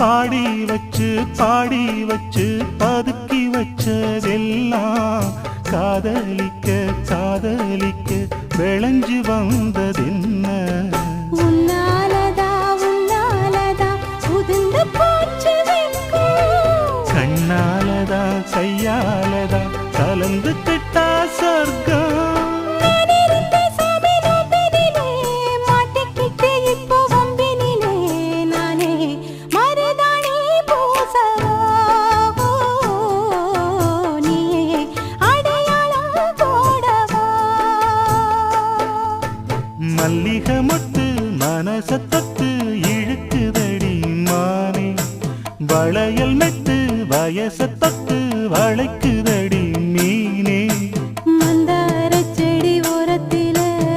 பாடி வச்சு பதுக்கி வச்சதெல்லாம் காதலிக்க காதலிக்க விளைஞ்சு வந்ததென்ன உன்னாலதா உதிர்ந்து போச்சு கண்ணாலதா கையாலதா கலந்து கிட்டா சொர்க்கம் மல்லிகை மொட்டு மனசத்தத்து இழுக்குதடி மானே வளையல் மெட்டு வயசத்தத்து